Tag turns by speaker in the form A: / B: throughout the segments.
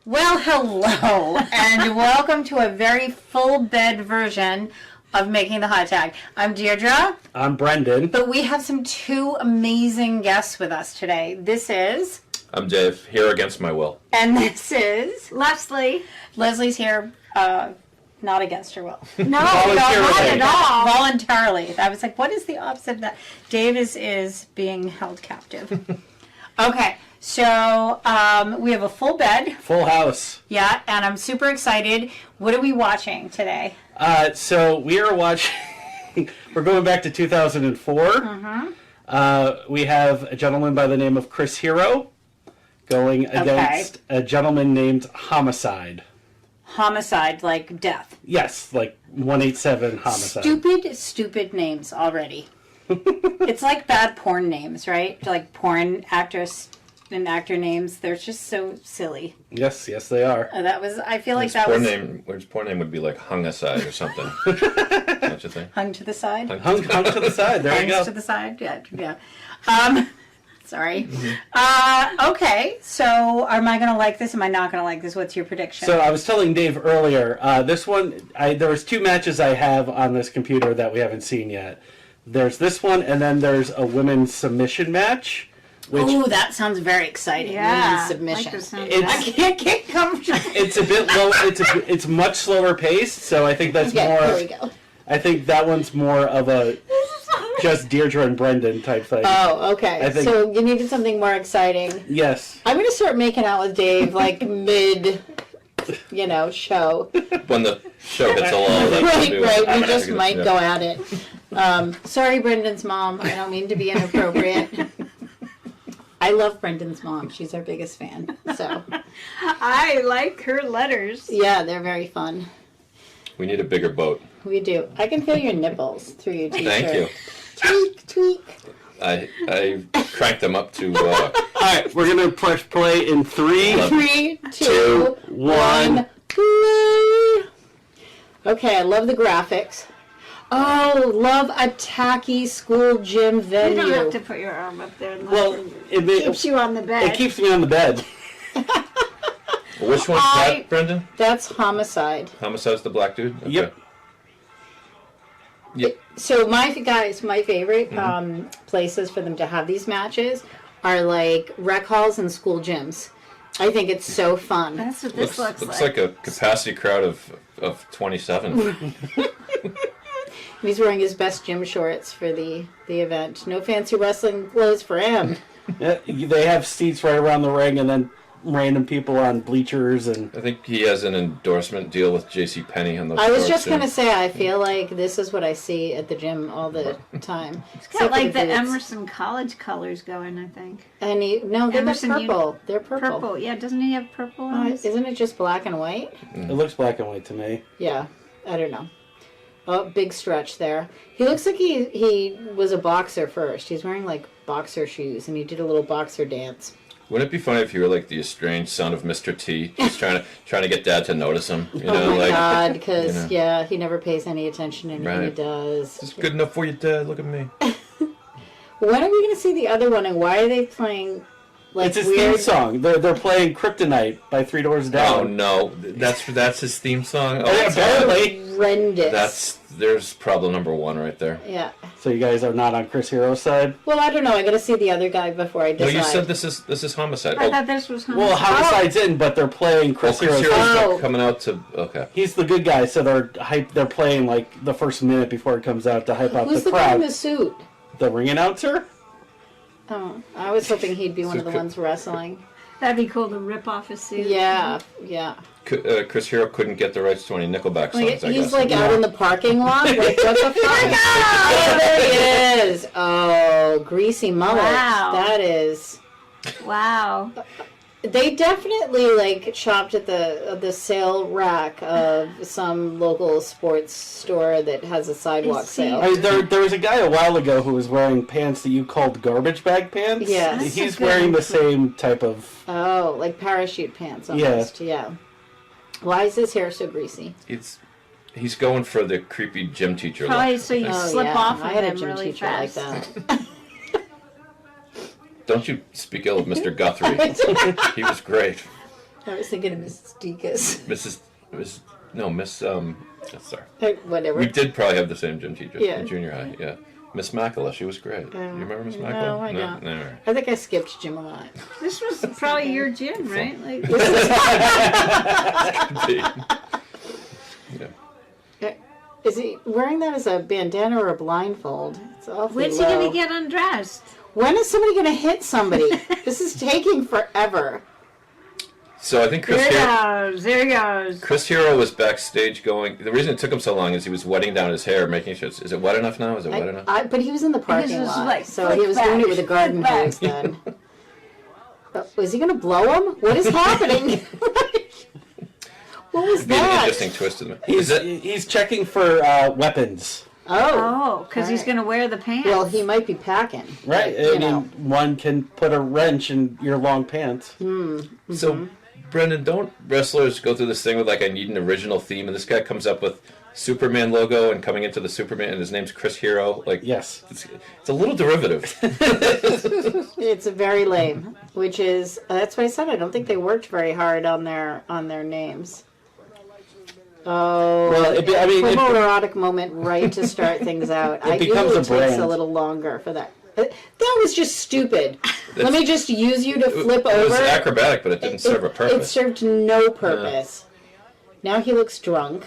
A: Well, hello, and welcome to a very full bed version of Making the Hot Tag. I'm Deirdre.
B: I'm Brendan.
A: But we have two amazing guests with us today. This is...
C: I'm Dave, here against my will.
A: And this is...
D: Leslie.
A: Leslie's here, not against her will.
D: No, not at all.
A: Voluntarily. I was like, what is the opposite of that? Dave is being held captive. Okay. So, we have a full bed.
B: Full house.
A: Yeah, and I'm super excited. What are we watching today?
B: So we are watching, we're going back to 2004. Mm-hmm. We have a gentleman by the name of Chris Hero going against a gentleman named Homicide.
A: Homicide, like death.
B: Yes, like 187 Homicide.
A: Stupid names already. It's like bad porn names, right? Like porn actress and actor names. They're just so silly.
B: Yes, they are.
A: I feel like
C: His
A: that
C: porn
A: was...
C: His porn name would be like Hungicide or something. Don't you think?
A: Hung to the side?
B: Hung to the side. There you go.
A: Hung to the side? Yeah. Sorry. Mm-hmm. Okay, so am I going to like this? Am I not going to like this? What's your prediction?
B: So I was telling Dave earlier, this one, there was two matches I have on this computer that we haven't seen yet. There's this one, and then there's a women's submission match.
A: Oh, that sounds very exciting.
D: Yeah,
A: submission.
D: I
A: can't get comfortable.
B: It's a bit low. It's much slower paced, so I think that's more.
A: There we go.
B: I think that one's more of a just Deirdre and Brendan type thing.
A: Oh, okay. So you needed something more exciting.
B: Yes.
A: I'm going to start making out with Dave like mid, show.
C: When the show hits a lull.
A: Right. We just might go at it. Sorry, Brendan's mom. I don't mean to be inappropriate. I love Brendan's mom. She's our biggest fan. So
D: I like her letters.
A: Yeah, they're very fun.
C: We need a bigger boat.
A: We do. I can feel your nipples through your t-shirt.
C: Thank you.
A: Tweak.
C: I cranked them up to...
B: All right, we're going to press play in 3,
A: 3, 2, 1, play. Okay, I love the graphics. Oh, love a tacky school gym venue.
D: You don't have to put your arm up there.
B: Well,
D: it keeps you on the bed.
B: It keeps me on the bed.
C: Which one's that, Brendan?
A: That's Homicide.
C: Homicide's the black dude? Okay.
B: Yep.
A: So my favorite places for them to have these matches are like rec halls and school gyms. I think it's so fun.
D: That's what this looks like.
C: Looks like a capacity crowd of 27.
A: He's wearing his best gym shorts for the event. No fancy wrestling clothes for him.
B: Yeah, they have seats right around the ring and then random people on bleachers. And
C: I think he has an endorsement deal with JCPenney on those.
A: I was just going to say, I feel like this is what I see at the gym all the time.
D: It's got like the Emerson College colors going, I think.
A: And they're purple. They're purple.
D: Purple, yeah. Doesn't he have purple on his?
A: Isn't it just black and white?
B: It looks black and white to me.
A: Yeah, I don't know. Oh, big stretch there. He looks like he was a boxer first. He's wearing like boxer shoes, and he did a little boxer dance.
C: Wouldn't it be funny if you were like the estranged son of Mr. T, just trying to get Dad to notice him?
A: Oh my God, because he never pays any attention to anything he does.
C: It's good enough for you, Dad. Look at me.
A: When are we going to see the other one, and why are they playing? Like
B: it's his theme song. They're playing Kryptonite by Three Doors Down.
C: Oh no, that's his theme song. Oh,
A: that's horrendous.
C: There's problem number one right there.
A: Yeah.
B: So you guys are not on Chris Hero's side?
A: Well, I don't know. I got to see the other guy before I decide.
C: No, you said this is Homicide.
D: I thought this was Homicide.
B: Well, Homicide's in, but they're playing Chris Hero's
C: coming out to. Okay.
B: He's the good guy, so they're playing like the first minute before it comes out to hype up the crowd.
A: Who's the guy in the suit?
B: The ring announcer?
A: Oh, I was hoping he'd be one of the ones wrestling.
D: That'd be cool to rip off his suit.
A: Yeah.
C: Chris Hero couldn't get the rights to any Nickelback songs, I guess.
A: He's like out in the parking lot. Like, what the fuck? Oh, there he is. Oh, greasy mullet.
D: Wow.
A: That is.
D: Wow.
A: They definitely like shopped at the sale rack of some local sports store that has a sidewalk sale.
B: There was a guy a while ago who was wearing pants that you called garbage bag pants.
A: Yeah,
B: he's wearing the same type of.
A: Oh, like parachute pants almost. Yeah. Why is his hair so greasy?
C: He's going for the creepy gym teacher
D: Probably
C: look.
D: so you slip off of him really
A: Like
D: fast.
A: that.
C: Don't you speak ill of Mr. Guthrie. He was great.
A: I was thinking of Mrs. Deacon's.
C: Sorry.
A: Whatever.
C: We did probably have the same gym teacher
A: Yeah.
C: in junior high. Yeah. Miss Makala, she was great. You remember Miss Makala?
A: No, I don't.
C: No.
A: I think I skipped gym a lot.
D: This was probably your gym, right? Like,
C: Yeah.
A: Is he wearing that as a bandana or a blindfold? It's awfully
D: when's he
A: low.
D: gonna get undressed?
A: When is somebody going to hit somebody? This is taking forever.
C: So I think
D: There he goes.
C: Chris Hero was backstage going. The reason it took him so long is he was wetting down his hair, making sure. Is it wet enough now? Is it wet enough?
A: But he was in the parking
D: was
A: lot,
D: like,
A: so he was doing it with a garden
D: flick back.
A: hose then. Was he going to blow him? What is happening? What was
C: It'd be an
A: that?
C: interesting twist to the
B: He's checking for weapons.
A: Oh,
D: Because he's gonna wear the pants.
A: well, he might be packing.
B: Right.
A: You
B: I
A: know.
B: mean, one can put a wrench in your long pants.
C: So, Brendan, don't wrestlers go through this thing with like, I need an original theme, and this guy comes up with Superman logo and coming into the Superman, and his name's Chris Hero. Like,
B: Yes.
C: it's a little derivative.
A: It's very lame, which is that's what I said. I don't think they worked very hard on their names. Oh,
B: Well,
A: homoerotic moment right to start things out.
B: It becomes
A: usually
B: a
A: takes
B: brand.
A: a little longer for that. That was just stupid. Let me just use you to flip
C: It was
A: over.
C: acrobatic, but it didn't serve a
A: It
C: purpose.
A: served no purpose. Now he looks drunk.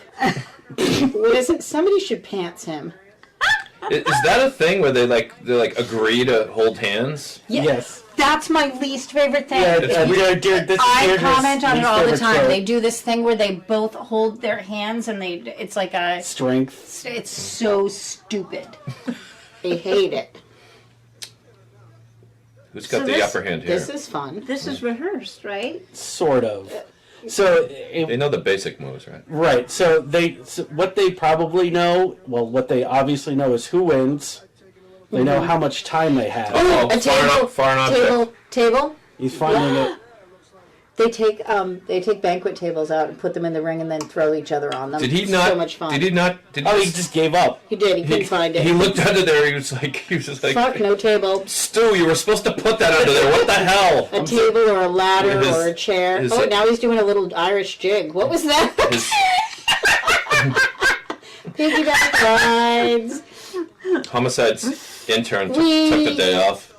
A: What is it? Somebody should pants him.
C: Is that a thing where they agree to hold hands?
A: Yeah.
B: Yes.
A: That's my least favorite thing.
B: Yeah, this
A: I
B: Deirdre's
A: comment on it
B: least
A: all the
B: favorite
A: time.
B: trope.
A: They do this thing where they both hold their hands and it's like a,
B: Strength.
A: it's so stupid. I hate it.
C: Who's got
D: So
C: the
D: this-
C: upper hand here?
A: This is fun.
D: This is rehearsed, right?
B: Sort of. So,
C: They know the basic moves, right?
B: right. So what they probably know, well, what they obviously know is who wins. They know how much time they have.
C: Oh,
A: A table,
C: far enough.
A: table.
B: He's finding it.
A: They take banquet tables out and put them in the ring and then throw each other on them.
C: Did he
A: It's
C: not?
A: So much fun.
C: Did he not?
B: Oh, he just gave up.
A: He did. He couldn't find it.
C: He looked under there. He was just like,
A: Fuck, no table.
C: Stu, you were supposed to put that under there. What the hell?
A: A table or a ladder
C: His-
A: or a chair.
C: his-
A: Oh, now he's doing a little Irish jig. What was that?
C: His
A: Piggyback rides.
C: Homicide's intern took the day off.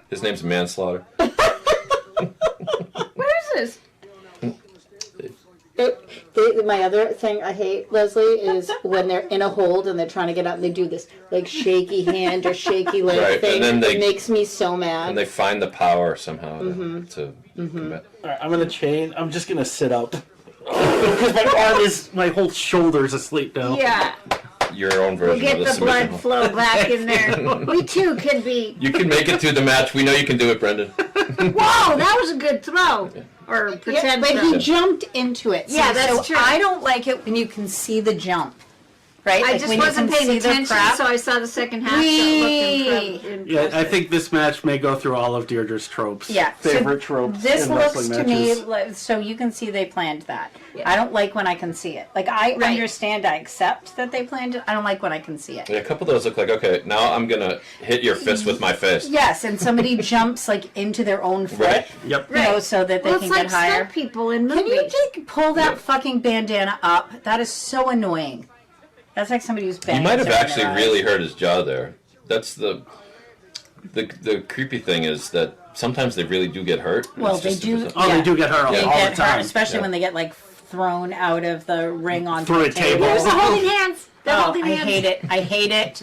C: His name's Manslaughter.
D: Where is this?
A: My other thing I hate, Leslie, is when they're in a hold and they're trying to get out and they do this like shaky hand or shaky leg
C: Right,
A: thing.
C: and then
A: It makes me so mad.
C: And they find the power somehow to combat.
B: All right, I'm just gonna sit up because my whole shoulder's asleep now.
D: Yeah.
C: Your own version
D: Get
C: of the
D: the blood
C: submission.
D: flow back in there. We too could be.
C: You can make it through the match. We know you can do it, Brendan.
D: Whoa, that was a good throw. Or
A: Yeah,
D: pretend
A: but
D: throw.
A: he jumped into it.
D: Yeah, that's
A: so
D: true.
A: I don't like it when you can see the jump. Right?
D: I
A: Like
D: just
A: when you
D: wasn't
A: can
D: paying
A: see the
D: attention,
A: crap.
D: so I saw the second half. So
A: Whee!
D: it looked impressive.
B: Yeah, I think this match may go through all of Deirdre's tropes.
A: Yeah.
B: Favorite
A: so
B: tropes.
A: This
B: in
A: looks
B: wrestling
A: to me
B: matches.
A: like, so you can see they planned that.
D: Yeah.
A: I don't like when I can see it. Like I
D: Right.
A: understand, I accept that they planned it. I don't like when I can see it.
C: Yeah, a couple of those look like, okay, now I'm going to hit your fist with my fist.
A: Yes, and somebody jumps like into their own foot.
C: Right.
B: Yep.
A: You know, so that they
D: Well,
A: can
D: it's
A: get
D: like
A: higher.
D: stunt people in
A: Can
D: movies.
A: you pull that
C: Yep.
A: fucking bandana up? That is so annoying. That's like somebody who's
C: He
A: banging.
C: might have
A: someone in
C: actually
A: their eyes.
C: really hurt his jaw there. That's the creepy thing is that sometimes they really do get hurt.
A: Well,
C: It's
A: they
C: just-
A: do.
B: Oh, they do get hurt
A: They
B: all
A: get
B: the time.
A: hurt, especially
C: Yeah.
A: when they get like thrown out of the ring onto
B: Through
A: the
B: a table.
A: table.
D: There's the holding hands. They're
A: Oh,
D: holding
A: I
D: hands.
A: hate it. I hate it.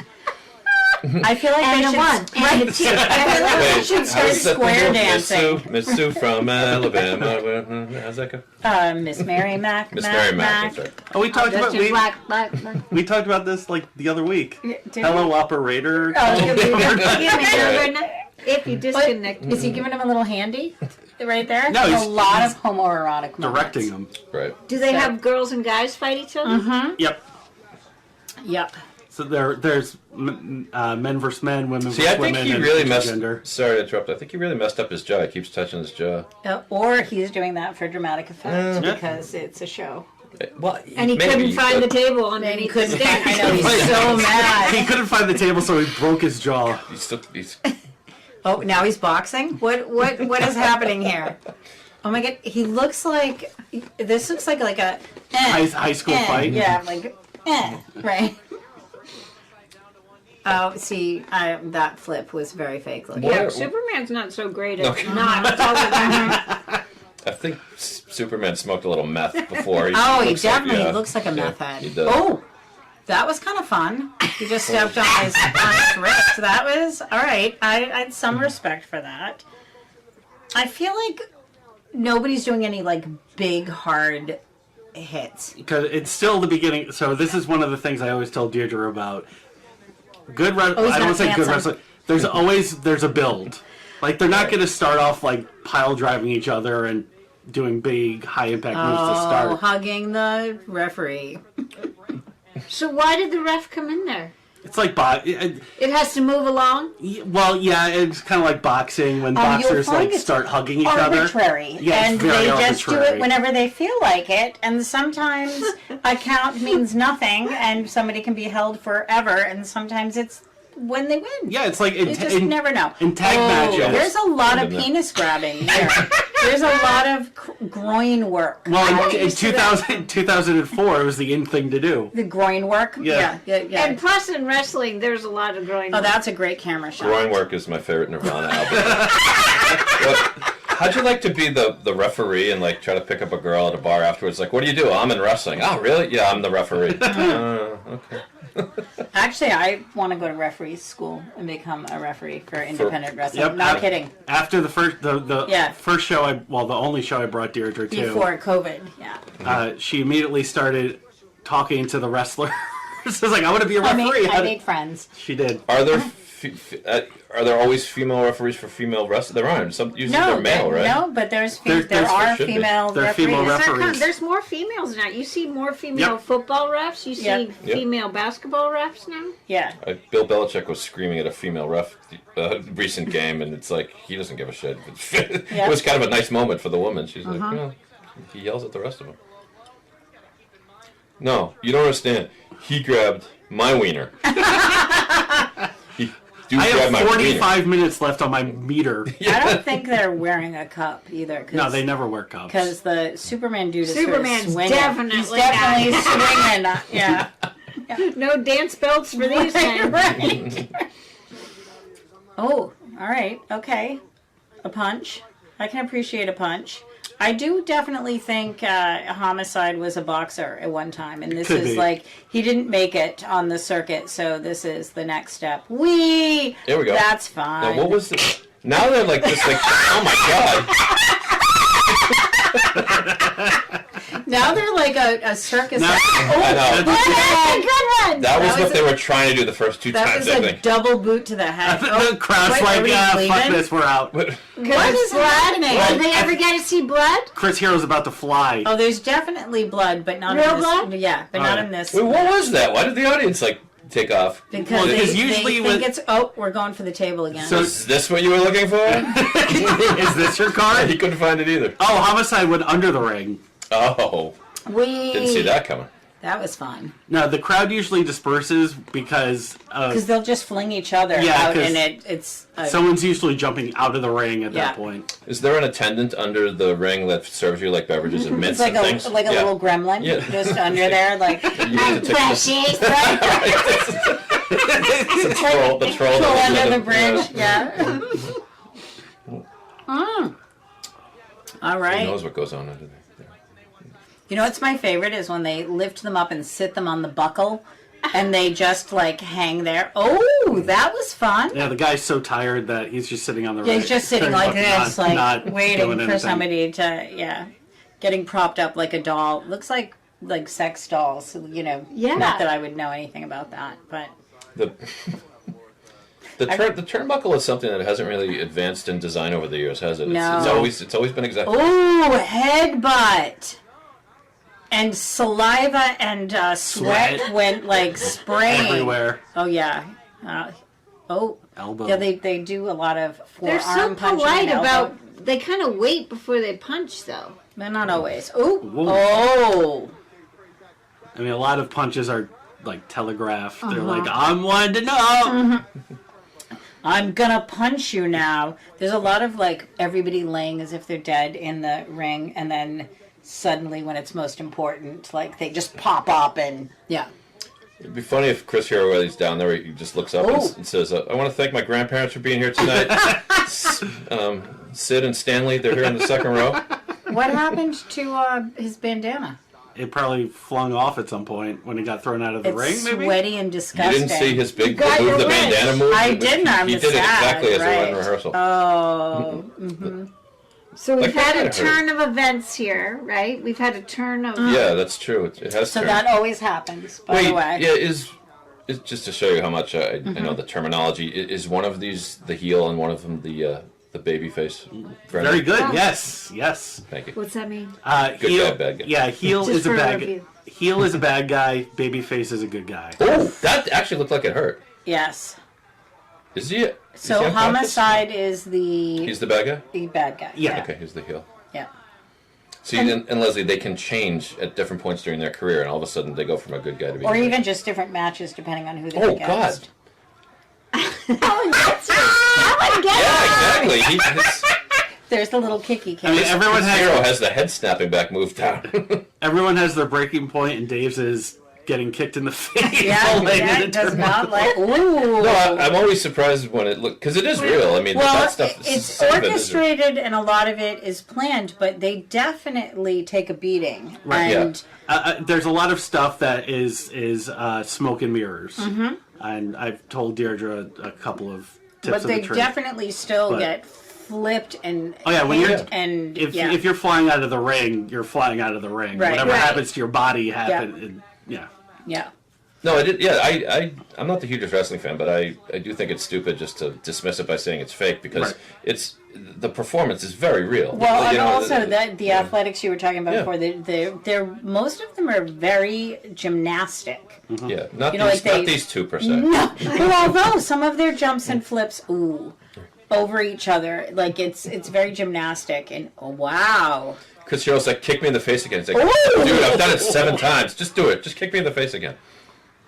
A: I feel like
D: And
A: they
D: a
A: should,
D: one.
A: right,
D: And a two.
A: I feel like
C: Wait,
A: they should start
C: how's that
A: square
C: go?
A: dancing.
C: Miss Sue from Alabama. How's that go?
A: Miss Mary Mac.
C: Miss Mary Mack. That's right.
B: Oh, we talked about
D: Just in black.
B: we talked about this like the other week.
A: Did
B: Hello,
A: we?
B: operator.
A: Oh,
D: Give me a number if you
A: But
D: disconnect.
A: is he giving him a little handy right there?
B: No,
A: There's
B: he's-
A: a lot of homoerotic moments.
B: directing them.
C: Right.
D: Do they
A: So-
D: have girls and guys fight each other?
B: Yep.
A: Yep.
B: So there's men versus men, women
C: See,
B: versus
C: I think
B: women,
C: he
B: and
C: really messed.
B: gender.
C: Sorry to interrupt. I think he really messed up his jaw. He keeps touching his jaw.
A: Or he's doing that for dramatic effect
B: Yeah.
A: because it's a show.
C: Well,
D: And he
C: maybe,
D: couldn't find the
C: but
D: table
A: And he
D: underneath the
A: couldn't.
D: stand.
A: I know he's so mad.
B: He couldn't find the table, so he broke his jaw.
C: He's
A: Oh, now he's boxing. What is happening here? Oh my god, he looks like, this looks like a
B: high school fight.
A: Yeah, like, right. Oh, see, that flip was very fake looking.
D: Yeah, Superman's not so great at not. It's all the
C: I think Superman smoked a little meth before.
A: He definitely looks like a meth head.
C: He does.
A: Oh, that was kind of fun. He just stepped on his wrist. That was, all right. I had some respect for that. I feel like nobody's doing any, like, big, hard hits.
B: Because it's still the beginning. So this is one of the things I always tell Deirdre about. Good I don't want to say good wrestling. There's a build. Like, they're not going to start off, like, pile driving each other and doing big, high-impact moves to start.
A: Hugging the referee.
D: So why did the ref come in there?
B: It's like
D: It has to move along?
B: well, yeah, it's kind of like boxing when boxers, like, start hugging each other.
A: Arbitrary.
B: Yeah,
A: and they just do it whenever they feel like it. And sometimes a count means nothing, and somebody can be held forever, and sometimes it's when they win.
B: Yeah, it's like...
A: You just never know.
B: In tag matches...
A: There's a lot of penis grabbing here. There's a lot of groin work.
B: Well, in 2004, it was the in thing to do.
A: The groin work?
B: Yeah.
D: And plus in wrestling, there's a lot of groin work.
A: Oh, that's a great camera shot.
C: Groin work is my favorite Nirvana album. How'd you like to be the referee and, like, try to pick up a girl at a bar afterwards? Like, what do you do? I'm in wrestling. Oh, really? Yeah, I'm the referee. Okay.
A: Actually, I want to go to referee school and become a referee for independent wrestling.
B: Yep,
A: Not kidding.
B: After the first first show, the only show I brought Deirdre to.
A: Before COVID, yeah.
B: She immediately started talking to the wrestlers. It's like, I want to be a referee.
A: I made friends.
B: She did.
C: Are there always female referees for female wrestlers? There aren't. Usually they're male, right?
A: No, but there are female referees.
D: There's more females now. You see more female football refs. You see female basketball refs now.
A: Yeah.
C: Bill Belichick was screaming at a female ref recent game, and it's like, he doesn't give a shit. It was kind of a nice moment for the woman. She's like, well, he yells at the rest of them. No, you don't understand. He grabbed my wiener.
B: I have 45 minutes left on my meter.
A: I don't think they're wearing a cup either.
B: No, they never wear cups.
A: Because the Superman dude is
D: Superman's
A: swinging.
D: definitely
A: swinging. Yeah.
D: No dance belts for these things.
A: Right. Oh, all right. Okay. A punch. I can appreciate a punch. I do definitely think Homicide was a boxer at one time, and this is like, he didn't make it on the circuit, so this is the next step.
C: There we go.
A: That's fine.
C: Now, what was this? Now they're like this, like, oh my god.
A: Now they're like a circus.
C: I know.
A: Good one.
C: That was what they were trying to do the first two times, I think.
A: That was a double boot to the head.
B: The crowd's like, fuck this, we're out.
A: What is happening?
D: Did they ever get to see blood?
B: Chris Hero's about to fly.
A: Oh, there's definitely blood, but not
D: real
A: in this.
D: blood.
A: Yeah, but not in this.
C: Wait, what was that? Why did the audience, like, take off?
A: Because they think it's, we're going for the table again.
C: So is this what you were looking for?
B: Is this your card?
C: He couldn't find it either.
B: Oh, Homicide went under the ring.
C: Oh. Didn't see that coming.
A: That was fun.
B: No, the crowd usually disperses because
A: they'll just fling each other out, and it's
B: someone's usually jumping out of the ring at that point.
C: Is there an attendant under the ring that serves you like beverages and mints and things?
A: It's like a little gremlin just under there, like
D: I'm precious.
C: The troll
A: under the bridge. Yeah. All right.
C: Who knows what goes on under there?
A: You know what's my favorite is when they lift them up and sit them on the buckle, and they just like hang there. Oh, that was fun.
B: Yeah, the guy's so tired that he's just sitting on the ring.
A: Yeah, he's just sitting like this,
B: not
A: waiting for somebody to, getting propped up like a doll. Looks like sex dolls, you know.
D: Yeah.
A: Not that I would know anything about that, but
C: the turnbuckle is something that hasn't really advanced in design over the years, has it?
A: No.
C: It's always been exactly.
A: Oh, headbutt. And saliva and sweat went like spraying
B: everywhere.
A: Oh yeah.
B: Elbow.
A: Yeah, they do a lot of
D: They're so polite about. They kind of wait before they punch, though.
A: But not always. Oh.
B: I mean, a lot of punches are like telegraphed. They're like, I'm one to know.
A: I'm gonna punch you now. There's a lot of like everybody laying as if they're dead in the ring, and then suddenly when it's most important, like they just pop up and yeah.
C: It'd be funny if Chris Hero, while he's down there, he just looks up and says, I want to thank my grandparents for being here tonight. Sid and Stanley, they're here in the second row.
A: What happened to his bandana?
B: It probably flung off at some point when he got thrown out of the ring, maybe?
A: Sweaty and disgusting.
C: You didn't see his big
D: got
C: move,
D: your
C: the
D: wish.
C: bandana move?
A: I didn't. I
C: He
A: was
C: did it
A: sad,
C: exactly as they were in
A: right.
C: rehearsal.
A: Oh. Mm-hmm.
D: So we've
C: Like,
D: had a
C: that hurt.
D: turn of events here, right? We've had a turn of...
C: Yeah, that's true. It has
A: So
C: turned.
A: that always happens, by
C: Wait,
A: the way.
C: yeah, is just to show you how much I know the terminology. Is one of these the heel and one of them the baby face?
B: Very good.
D: Oh.
B: Yes.
C: Thank you.
D: What's that mean?
C: Good
B: heel,
C: guy, bad guy.
B: Yeah, heel
D: Just
B: is a
D: for a
B: bad
D: review.
B: heel is a bad guy. Babyface is a good guy.
C: Oh, that actually looked like it hurt.
A: Yes.
C: Is he?
A: So Homicide is
C: He's the bad guy?
A: the bad guy.
B: Yeah.
C: Okay, he's the heel.
A: Yeah.
C: See, and Leslie, they can change at different points during their career, and all of a sudden they go from a good guy to being
A: Or
C: a bad
A: even
C: guy.
A: just different matches depending on who they're
C: Oh, God.
A: against.
C: Yeah, exactly.
A: There's the little kicky
B: I mean,
A: kick.
B: everyone
C: Chris Hero
B: has
C: has the head snapping back move down.
B: everyone has their breaking point, and Dave's is getting kicked in the face.
A: Yeah,
B: all night in
A: yeah,
B: the
A: it does
B: tournament.
A: not like. Ooh.
C: No, I'm always surprised when it look because it is real. I mean,
A: Well,
C: that stuff.
A: it's
C: some of it is-
A: orchestrated and a lot of it is planned, but they definitely take a beating.
B: Right,
C: yeah.
A: And
B: There's a lot of stuff that is smoke and mirrors,
A: Mm-hmm.
B: and I've told Deirdre a couple of tips
A: but
B: of
A: they
B: the trade.
A: definitely still
B: But-
A: get flipped and
B: Oh, yeah, when you're-
A: hit and
B: If
A: yeah.
B: if you're flying out of the ring, you're flying out of the ring.
A: Right.
B: Whatever
D: Right.
B: happens to your body happens. Yeah.
A: yeah.
C: No, I did. Yeah, I'm not the hugest wrestling fan, but I do think it's stupid just to dismiss it by saying it's fake because
B: Right.
C: it's the performance is very real.
A: Well,
C: You
A: and
C: know,
A: also the athletics you were talking about
C: Yeah.
A: before, they're most of them are very gymnastic.
C: Yeah, not
A: You know,
C: these,
A: like they-
C: not these two per se.
A: No, well, although some of their jumps and flips, over each other, like it's very gymnastic, and oh, wow.
C: Chris Hero's like, kick me in the face again. It's like,
A: Ooh.
C: dude, I've done it 7 times. Just do it. Just kick me in the face again.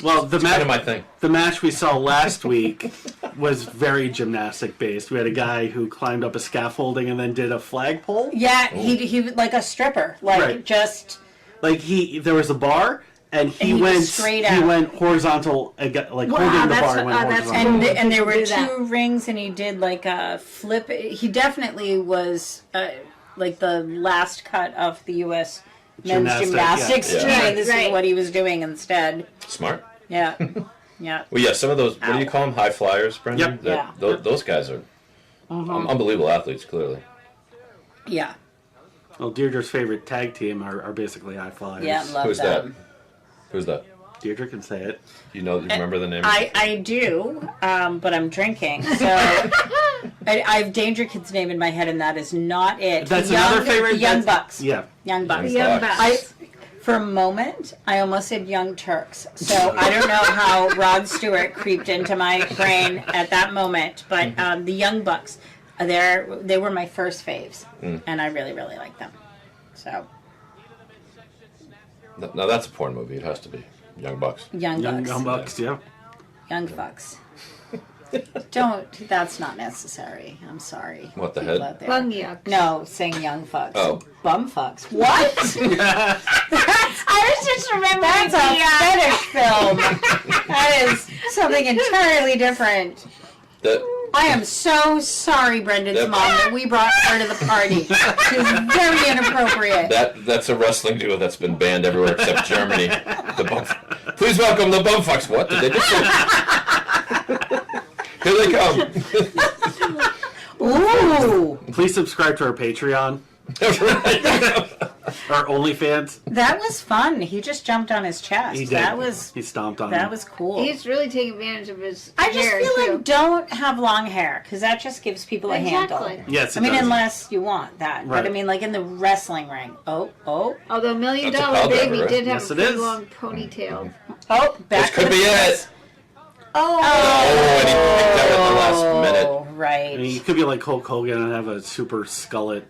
B: Well, the
C: Kind of
B: match
C: my thing.
B: the match we saw last week was very gymnastic based. We had a guy who climbed up a scaffolding and then did a flagpole.
A: Yeah, he like a stripper, like
B: Right.
A: just
B: Like there was a bar. And he
A: he
B: went
A: was straight
B: He
A: out.
B: went horizontal, like
D: Wow,
B: holding the
D: that's-
B: bar. And went
D: that's
B: horizontal.
A: and there were
D: Do that.
A: 2 rings, and he did like a flip. He definitely was like the last cut of the U.S. men's
B: Gymnastic,
A: gymnastics
C: yeah.
A: team.
C: Yeah.
A: This
D: Right.
A: is what he was doing instead.
C: Smart.
A: Yeah, yeah.
C: Well, yeah, some of those, what do you call them? High flyers, Brendan?
B: Yep.
C: That-
A: Yeah.
C: Those guys are unbelievable athletes, clearly.
A: Yeah,
B: Well, Deirdre's favorite tag team are basically high flyers.
A: yeah, love
C: Who's that?
A: them.
C: Who's that?
B: Deirdre can say it.
C: You remember the name?
A: I do, but I'm drinking, so I have Danger Kid's name in my head, and that is not it.
B: That's
A: The
B: another favorite.
A: the Young
B: that's-
A: Bucks.
B: Yeah.
A: Young Bucks.
C: Young
D: Young
C: Bucks.
D: Bucks.
A: For a moment, I almost said Young Turks. So I don't know how Rod Stewart creeped into my brain at that moment, but the Young Bucks, they were my first faves, and I really, really like them. So
C: Now that's a porn movie. It has to be. Young Bucks.
A: Young Bucks.
B: Young Bucks, yeah.
A: Young Bucks. Don't. That's not necessary. I'm sorry.
C: What, the
A: People
C: head?
A: out there.
D: Bung yucks.
A: No, saying young fucks.
C: Oh.
A: Bum fucks. What?
D: I was just remembering
A: That's a fetish film. That is something entirely different.
C: That
A: I am so sorry, Brendan's
C: That-
A: mom, that we brought her to the party. She was very inappropriate.
C: that's a wrestling duo that's been banned everywhere except Germany. The bum. Please welcome the Bumfucks. What did they just say? Here they come.
A: Ooh,
B: Please subscribe to our Patreon. Our OnlyFans.
A: that was fun. He just jumped on his chest.
B: He did.
A: He
B: stomped on
A: that
B: him.
A: was cool.
D: He's really taking advantage of his
A: I just
D: hair,
A: feel
D: too.
A: like don't have long hair because that just gives people a
D: Exactly.
A: handle.
B: Yes, it
A: I mean,
B: does.
A: unless you want that. But
B: Right.
A: I mean, like in the wrestling ring. Oh.
D: Although $1 Million
C: That's a call
D: Baby
C: driver, right?
D: did have
B: Yes,
D: a
B: it
D: pretty
B: is.
D: long ponytail.
A: Oh, back
C: This could
A: to
C: be
A: the
C: it.
A: Oh,
C: Oh, and he picked out at the last minute.
A: Right.
B: I mean, you could be like Hulk Hogan and have a super skullet.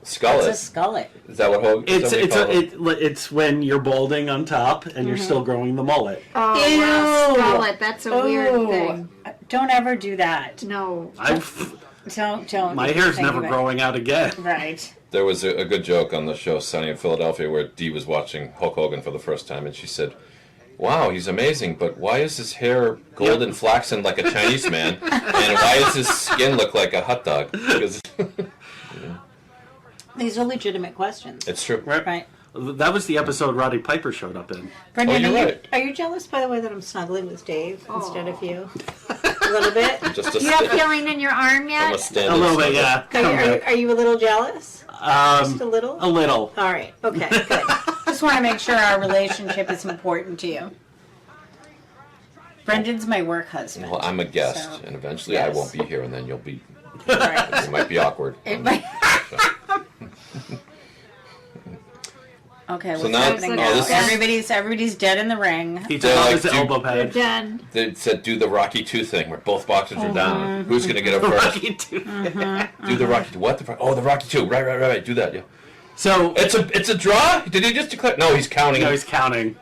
A: It's a
C: Skullet.
A: skullet.
C: Is that what Hogan?
B: It's it's when you're balding on top and you're still growing the mullet.
D: Oh,
A: Ew.
D: wow. Skullet. That's a weird
A: Ooh.
D: thing.
A: Don't ever do that.
D: No.
A: Don't.
B: My hair's never growing out again.
A: Right.
C: There was a good joke on the show Sunny in Philadelphia where Dee was watching Hulk Hogan for the first time, and she said, "Wow, he's amazing, but why is his hair golden flaxen like a Chinese man, and why does his skin look like a hot dog?" Because
A: These are legitimate questions.
C: it's true.
A: Right.
B: That was the episode Roddy Piper showed up in.
A: Brendan,
C: you're right.
A: are you jealous, by the way, that I'm snuggling with Dave instead of you? A little bit?
C: Just a
D: You have feeling in your arm
C: I'm
D: yet?
C: a stand-in
B: A little bit,
C: snuggle.
B: yeah.
A: Are you a little jealous? Just a little?
B: A little.
A: All right. Okay, good. Just want to make sure our relationship is important to you. Brendan's my work husband.
C: Well, I'm a guest,
A: So,
C: and eventually I
A: yes.
C: won't be here, and then you'll be.
A: Right.
C: It might be awkward.
A: It might- Okay, what's
C: now-
A: happening
D: oh,
A: now?
C: this is-
A: Everybody's dead in the ring.
B: He took
C: They're
B: off
C: like,
B: his
C: dude,
B: elbow
D: You're
B: pad.
D: done.
C: They said do the Rocky 2 thing where both boxers are down. Who's going to get up first?
B: Rocky too.
C: Do the Rocky 2. What? The Rocky 2. Right. Do that, yeah.
B: So
C: It's a draw? Did he just declare? No, he's counting.
B: no, he's counting.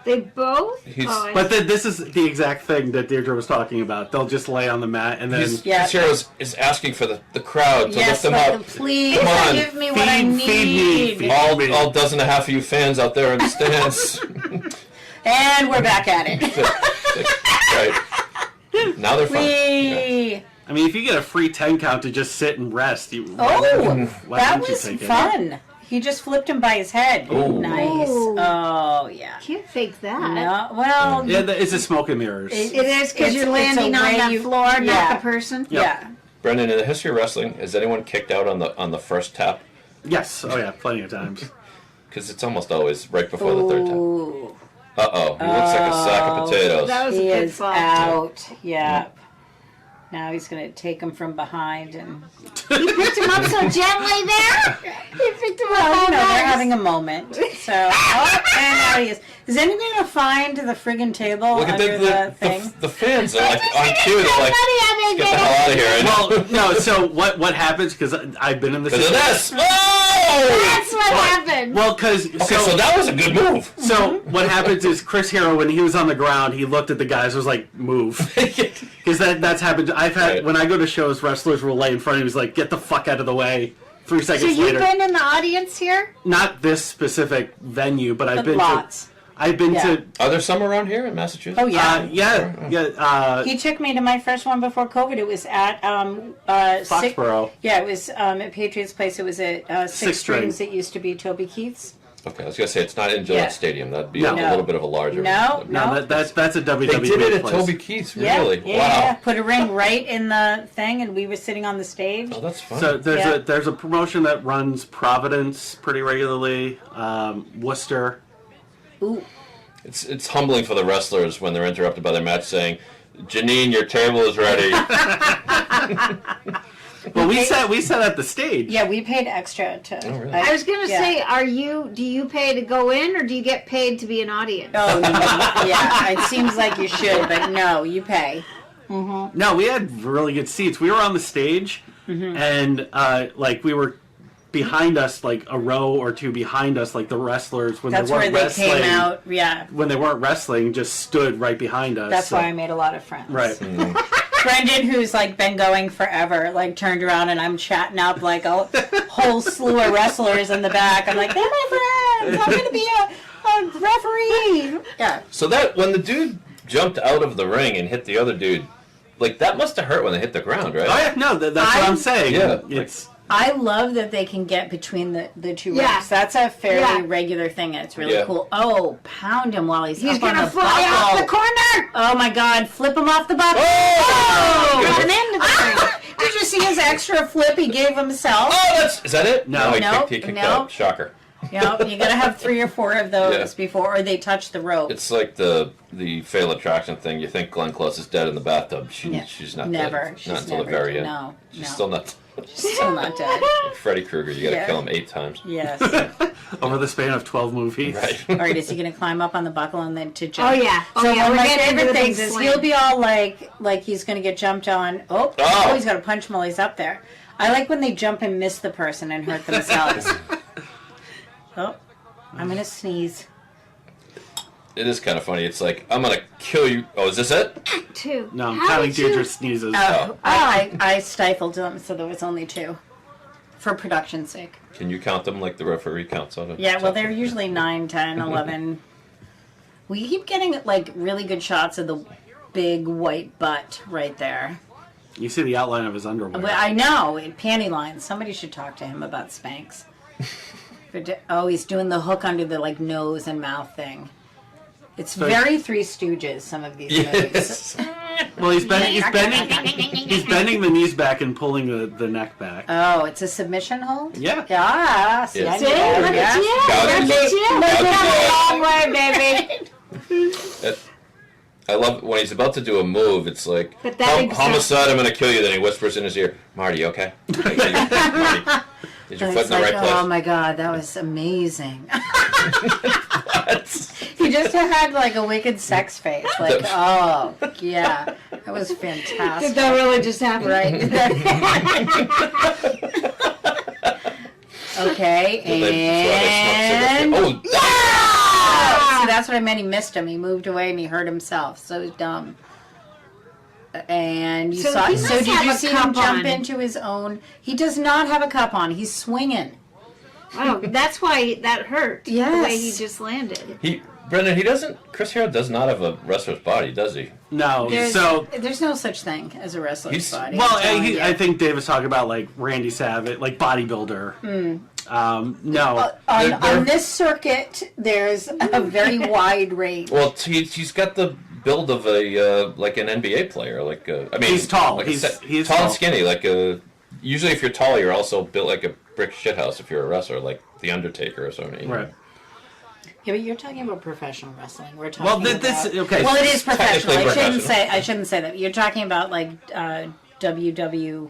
D: They both?
C: He's-
B: But this is the exact thing that Deirdre was talking about. They'll just lay on the mat and then
A: Yeah.
C: Chris Hero is asking for the crowd to
A: Yes,
C: lift him up.
A: please
C: Come on.
A: give me what I
B: Feed me,
A: need.
B: feed
C: All dozen and a half of you fans out there in the stands.
A: And we're back at it.
C: Right. Now they're fine. Yeah.
A: We.
B: I mean, if you get a free 10 count to just sit and rest,
A: Oh,
B: why
A: that
B: wouldn't you
A: was
B: take it?
A: fun. He just flipped him by his head.
C: Ooh.
A: Nice.
D: Ooh.
A: Oh, yeah.
D: Can't fake that.
A: No, well,
B: Yeah, it's a smoke and mirrors.
D: It is because
A: It's-
D: you're
A: it's a
D: landing on
A: way
D: that
A: you-
D: floor,
A: yeah.
D: not the person.
A: yeah.
C: Brendan, in the history of wrestling, has anyone kicked out on the first tap?
B: Yes. Oh, yeah, plenty of times.
C: Because it's almost always right before the third tap.
A: Ooh,
C: Uh-oh. He looks like a sack of potatoes.
D: That was
A: he
D: a good
A: is
D: fall.
A: out. Yep. Now he's going to take him from behind and...
D: You picked him up so gently there. You picked him up
A: Oh,
D: all
A: no, they're
D: nice.
A: having a moment. So, and now he is. Is anyone going to find the friggin' table
C: Look at
A: under the thing?
C: the fans are like on cue. They're like,
D: Somebody
C: get the hell out of here.
B: Well, no, so what happens, because I've been in the
C: Because of
B: situation.
C: this. Oh!
D: That's what happened.
B: Well, because...
C: Okay, so that was a good move.
B: So what happens is Chris Hero, when he was on the ground, he looked at the guys, was like, move. Because that's happened. I've had,
C: Right.
B: when I go to shows, wrestlers will lay in front of me, he's like, get the fuck out of the way. 3
D: So
B: seconds
D: you've
B: later.
D: been in the audience here?
B: Not this specific venue, but I've
A: But
B: been
A: lots.
B: to... I've been
A: Yeah.
B: to...
C: Are there some around here in Massachusetts?
A: Oh, yeah.
B: yeah.
A: He took me to my first one before COVID. It was at
B: Foxborough.
A: it was at Patriots Place. It was at Six
B: Strings.
A: Strings. It used to be Toby Keith's.
C: Okay, I was going to say, it's not in Gillette
A: Yeah.
C: Stadium. That'd be
B: No.
C: a little bit of a larger...
A: No,
B: No, that's a WWE
C: They did it at
B: place.
C: Toby Keith's,
A: Yeah,
C: really?
A: yeah,
C: Wow.
A: yeah. Put a ring right in the thing, and we were sitting on the stage.
C: Oh, that's fun.
B: So
A: Yeah.
B: there's a promotion that runs Providence pretty regularly, Worcester.
A: Ooh,
C: It's humbling for the wrestlers when they're interrupted by their match saying, Janine, your table is ready.
B: Well, we sat at the stage.
A: yeah, we paid extra to.
C: Oh, really?
D: I was gonna
A: Yeah.
D: say, do you pay to go in or do you get paid to be an audience?
A: Oh, yeah. It seems like you should, but no, you pay.
B: No, we had really good seats. We were on the stage, and like we were behind us, like a row or two behind us, like the wrestlers when
A: That's
B: they
A: where
B: weren't
A: they
B: wrestling.
A: came out. Yeah,
B: When they weren't wrestling, just stood right behind us.
A: that's
B: so-
A: why I made a lot of friends.
B: Right.
A: Brendan, who's like been going forever, like turned around and I'm chatting up like a whole slew of wrestlers in the back. I'm like, they're my friends. I'm going to be a referee. Yeah.
C: So that, when the dude jumped out of the ring and hit the other dude, like, that must have hurt when they hit the ground, right?
B: Oh yeah, no, that's what I'm saying.
C: Yeah.
B: It's
A: I love that they can get between the two
D: Yeah.
A: ropes. That's a fairly
D: Yeah.
A: regular thing, and it's really
C: Yeah.
A: cool. Oh, pound him while he's
D: He's
A: up on
D: gonna
A: the
D: fly off
A: buckle.
D: the corner.
A: Oh my God! Flip him off the buckle.
C: Oh!
A: Run into the ring. Did you see his extra flip he gave himself?
C: Oh, is that it?
B: No.
C: he
A: Nope,
C: kicked
A: nope.
C: out. Shocker.
A: You know, you gotta have 3 or 4 of those
C: Yeah.
A: before, or they touch the rope.
C: It's like the fatal attraction thing. You think Glenn Close is dead in the bathtub.
A: Yeah.
C: She's not
A: Never.
C: dead.
A: She's
C: Not until
A: never
C: the very
A: dead.
C: end.
A: No,
C: She's
A: no.
C: still not.
A: She's still not dead.
C: Freddy Krueger, you gotta
A: Yeah.
C: kill him 8 times.
A: Yes.
B: over the span of 12 movies.
C: Right.
A: All right, is he going to climb up on the buckle and then to jump?
D: Oh yeah. Oh
A: So
D: yeah.
A: one of
D: We're
A: my
D: getting into
A: favorite
D: the big
A: things is
D: slam.
A: he'll be all like he's going to get jumped on. Oh, he's got to punch him while he's up there. I like when they jump and miss the person and hurt themselves. Oh, I'm going to sneeze.
C: it is kind of funny. It's like, I'm going to kill you. Oh, is this it?
D: 2.
E: No, I'm
D: How
E: counting
D: did you-
E: Deirdre sneezes.
A: I stifled them, so there was only 2. For production's sake.
C: Can you count them like the referee counts on it?
A: Yeah, well, they're usually 9, 10, 11. We keep getting, like, really good shots of the big white butt right there.
E: You see the outline of his underwear.
A: But I know, in panty lines. Somebody should talk to him about Spanx. Oh, he's doing the hook under the, like, nose and mouth thing. It's
E: So
A: very Three Stooges, some of these movies.
C: Yes.
E: Well, he's bending the knees back and pulling the neck back.
A: Oh, it's a submission hold?
E: Yeah.
A: Yeah, see, I
C: Yeah.
A: knew that,
D: Look
A: yeah.
D: at you.
C: Gouges.
D: Look at you.
A: Long way, baby.
C: I love when he's about to do a move. It's like,
D: But that exact-
C: homicide, I'm going to kill you. Then he whispers in his ear, Marty, you okay? Marty, is your foot
A: It's
C: in the
A: like,
C: right place?
A: oh my god, that was amazing.
C: What?
A: He just had like a wicked sex face. Like, oh, yeah. That was fantastic.
D: Did that really just happen?
A: Right. Okay, and...
C: Oh,
A: See, that's what I meant. He missed him. He moved away and he hurt himself. So dumb. And you
D: So
A: saw.
D: he
A: So
D: must
A: did
D: have
A: you
D: a
A: see him
D: cup
A: jump
D: on.
A: into his own? He does not have a cup on. He's swinging.
D: Oh, that's why that hurt. The way he
A: Yes.
D: just landed.
C: Brendan, Chris Hero does not have a wrestler's body, does he?
E: No,
A: There's
E: so
A: no such thing as a wrestler's
C: He's-
A: body.
E: well,
A: I'm telling you.
E: I think Dave was talking about like Randy Savage, like bodybuilder. No,
A: On this circuit, there's a very wide range.
C: Well, he's got the build of a like an NBA player. Like I mean,
E: He's tall.
C: Like
E: He's
C: tall
E: tall.
C: and skinny. Like usually, if you're tall, you're also built like a brick shithouse. If you're a wrestler, like the Undertaker or something.
E: right.
A: Yeah, but you're talking about professional wrestling. We're talking
E: Well,
A: about...
E: this okay.
A: Well, it is professional.
C: technically
A: I shouldn't say that. You're talking about like WWE.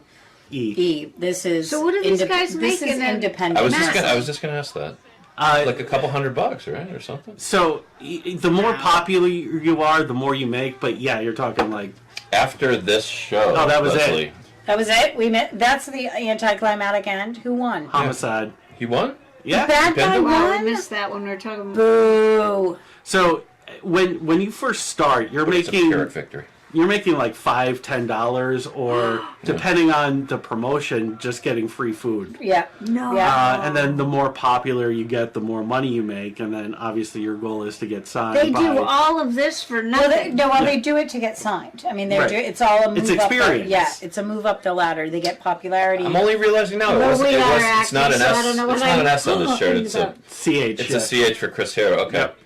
E: E.
A: This is
D: So what do these guys
A: this
D: make
A: is
D: in a-
A: independent.
C: I was
A: wrestling.
C: just gonna ask that.
E: Like
C: Like a couple $100, right, or something.
E: so, the more popular you are, the more you make. But yeah, you're talking like
C: After this show,
E: Oh, that was it.
C: Leslie,
A: That was it. We met. That's the anticlimactic end. Who won?
E: Homicide.
C: he won.
E: Yeah.
A: Bad guy
C: Pinned him?
D: Wow, I
A: won.
D: missed that when we were talking about...
A: Boo.
E: So when you first start,
C: It's a Pyrrhic victory.
E: you're making like $5-10, or depending on the promotion, just getting free food.
A: Yeah.
D: No.
A: Yeah.
E: And then the more popular you get, the more money you make, and then obviously your goal is to get signed.
D: They
E: by,
D: do all of this for
A: Well,
D: nothing.
A: they do it to get signed. I mean,
E: Right.
A: it's all a move
E: It's
A: up.
E: experience.
A: Yeah, it's a move up the ladder. They get popularity.
C: I'm only realizing now
D: Well,
C: it's
D: we are
C: it's not
D: acting,
C: an
D: so I
C: S.
D: don't know what
C: It's not an S on
D: I'm
C: this shirt. It's
D: talking
C: a
E: CH.
C: it's
E: yeah.
C: a CH for Chris Hero. Okay.
E: Yep.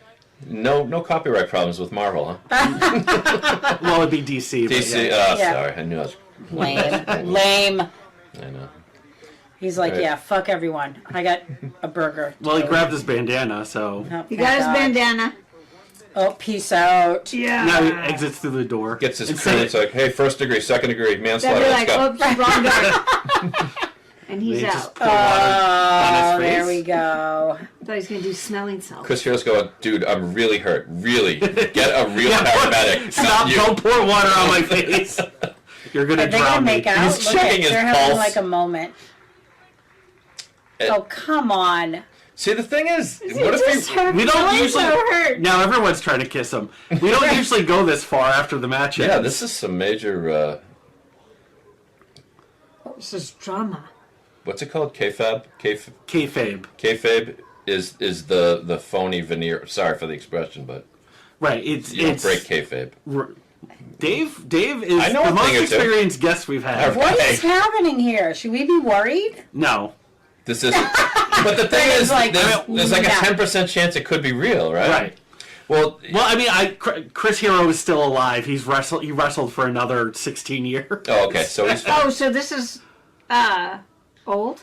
C: No copyright problems with Marvel, huh?
E: Well, it'd be DC. but
C: DC.
E: yeah.
A: Yeah.
C: Sorry, I knew I was.
A: Lame.
C: I know.
A: He's like,
C: Right.
A: yeah, fuck everyone. I got a burger.
E: Well, he grabbed his bandana, so
A: Oh,
D: He
A: thank
D: got his
A: God.
D: bandana.
A: Oh, peace out.
D: Yeah.
E: now he exits through the door.
C: Gets his
E: Instead
C: crew.
E: of-
C: It's like, hey, first degree, second degree,
D: They'll
C: manslaughter.
D: be
C: Let's
D: like,
C: go.
D: oops, wrong guy. And he's
E: They just
D: out.
E: pour water on his
A: Oh,
E: face.
A: there we go.
D: I thought he was going to do smelling salts.
C: Chris Hero's going, dude, I'm really hurt. Really, get a real paramedic.
E: Stop!
C: Not you.
E: Don't pour water on my face. You're gonna
A: Are they
E: drown
A: gonna
E: me.
A: make out?
C: He's
A: Look
C: checking
A: at,
C: his
A: they're having
C: pulse.
A: like a moment.
C: And-
A: Oh, come on.
C: See, the thing is, what if he?
E: We don't usually.
D: hurt.
E: Now everyone's trying to kiss him. We don't usually go this far after the match.
C: Yeah,
E: ends.
C: this is some major.
D: This is drama.
C: What's it called? Kayfabe.
E: kayfabe.
C: Kayfabe is the phony veneer. Sorry for the expression, but
E: Right. It's
C: you don't
E: it's
C: break kayfabe.
E: Dave is
C: I know
E: the
C: a
E: most
C: thing or two.
E: experienced guest we've had.
A: What
C: Hey.
A: is happening here? Should we be worried?
E: No.
C: This is. But the thing
A: It's
C: is,
A: like-
C: there's like a
A: No.
C: 10% chance it could be real, right?
E: Right.
C: Well,
E: Well, I mean, Chris Hero is still alive. He wrestled for another 16 years.
C: oh, okay, so he's fine.
D: Oh, so this is old?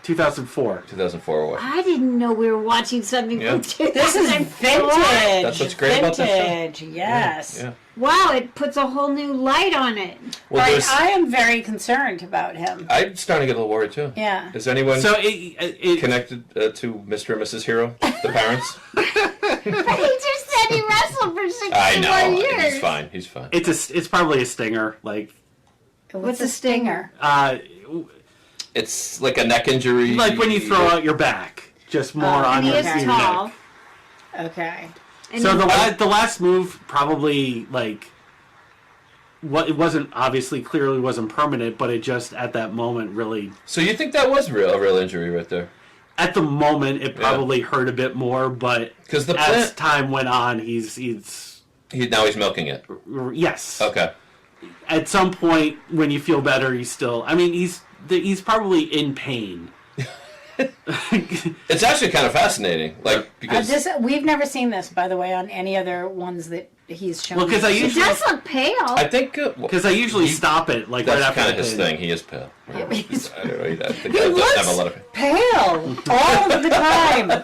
E: 2004.
C: 2004 what?
D: I didn't know we were watching something
C: Yeah.
D: from 2004.
A: This is vintage.
C: That's what's great about this show.
A: Vintage, yes.
C: Yeah.
D: Wow, it puts a whole new light on it.
C: Well,
A: Right,
C: there's.
A: I am very concerned about him.
C: I'm starting to get a little worried too.
A: Yeah.
C: Is anyone
E: So it
C: connected to Mr. and Mrs. Hero, the parents?
D: But he just said he wrestled for 61
C: I know.
D: years.
C: He's fine. He's fine.
E: it's probably a stinger. Like
A: What's a stinger?
C: It's like a neck injury.
E: like when you throw out your back, just more on
D: And he
E: your
D: is
E: neck.
D: tall.
A: Okay.
D: And
E: So the last move probably it wasn't obviously clearly wasn't permanent, but it just at that moment really.
C: So you think that was a real injury right there?
E: At the moment, it probably hurt a bit more, but as time went on, he's
C: now he's milking it.
E: Yes.
C: Okay.
E: At some point, when you feel better, he's still. I mean, he's probably in pain.
C: It's actually kind of fascinating, because
A: we've never seen this, by the way, on any other ones that he's shown.
E: Well, because
D: he does look pale.
C: I think
E: because I usually stop it
C: that's
E: right after
C: kind of his thing. He is pale.
A: Yeah,
C: I don't know. He
A: looks
C: have a lot of
A: pale all of the time.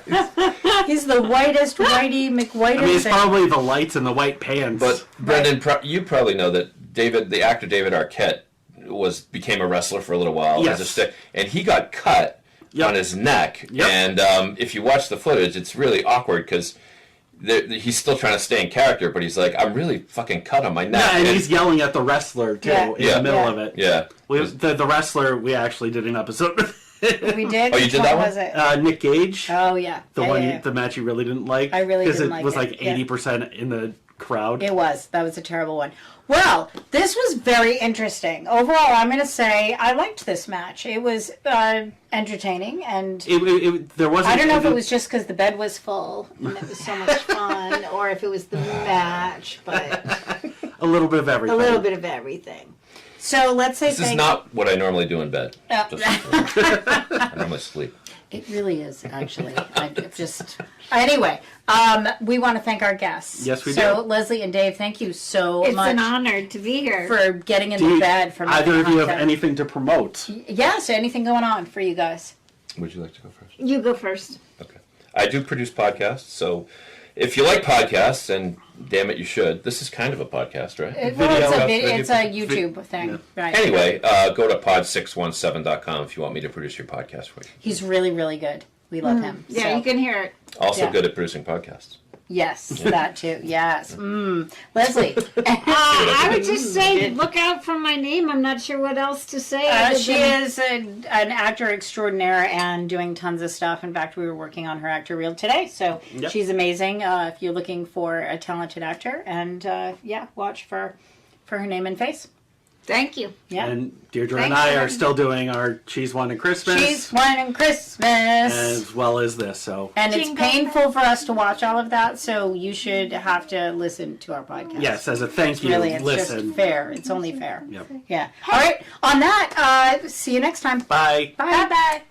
A: He's the whitest whitey McWhitest.
E: I mean, it's probably the lights and the white pants.
C: But Brendan, you probably know that the actor David Arquette, became a wrestler for a little while.
E: Yes.
C: And he got cut on his neck.
E: Yep.
C: And if you watch the footage, it's really awkward because he's still trying to stay in character, but he's like, I'm really fucking cut on my neck.
E: Yeah, and he's yelling at the wrestler, too, in the middle of it.
C: Yeah.
E: The wrestler, we actually did an episode with.
A: We did?
C: Oh, you did that one?
A: Was it?
E: Nick Gage.
A: Oh, yeah.
E: The match you really didn't like.
A: I really didn't like it.
E: Because it was 80% in the crowd.
A: It was. That was a terrible one. Well, this was very interesting. Overall, I'm going to say I liked this match. It was entertaining, and
E: there wasn't.
A: I don't know if it was just because the bed was full and it was so much fun, or if it was the match, but
E: a little bit of everything.
A: A little bit of everything. So let's say
C: this is not what I normally do in bed. I normally sleep.
A: It really is, actually. Anyway, we want to thank our guests.
E: Yes, we do.
A: So, Leslie and Dave, thank you so much.
D: It's an honor to be here.
A: For getting in the bed. For
E: either of you have anything to promote?
A: Yes, anything going on for you guys?
C: Would you like to go first?
D: You go first.
C: Okay. I do produce podcasts, so if you like podcasts, and damn it, you should. This is kind of a podcast, right?
A: It's a YouTube thing. Yeah. Right.
C: Anyway, go to pod617.com if you want me to produce your podcast for you.
A: He's really, really good. We love him.
D: Yeah,
A: so.
D: you can hear it.
C: Also good at producing podcasts.
A: Yes, that too. Yes. Leslie.
D: I would just say, look out for my name. I'm not sure what else to say.
A: She is an actor extraordinaire and doing tons of stuff. In fact, we were working on her actor reel today, so she's amazing. If you're looking for a talented actor, and watch for her name and face.
D: Thank you.
A: Yeah.
E: And Deirdre and I are still doing our Cheese One and Christmas.
A: Cheese One and Christmas.
E: As well as this, so.
A: And it's painful for us to watch all of that, so you should have to listen to our podcast.
E: Yes, as a thank you,
A: really, it's
E: listen.
A: just fair. It's only fair.
E: Yep.
A: Yeah. All right. On that, see you next time.
E: Bye.
A: Bye. Bye.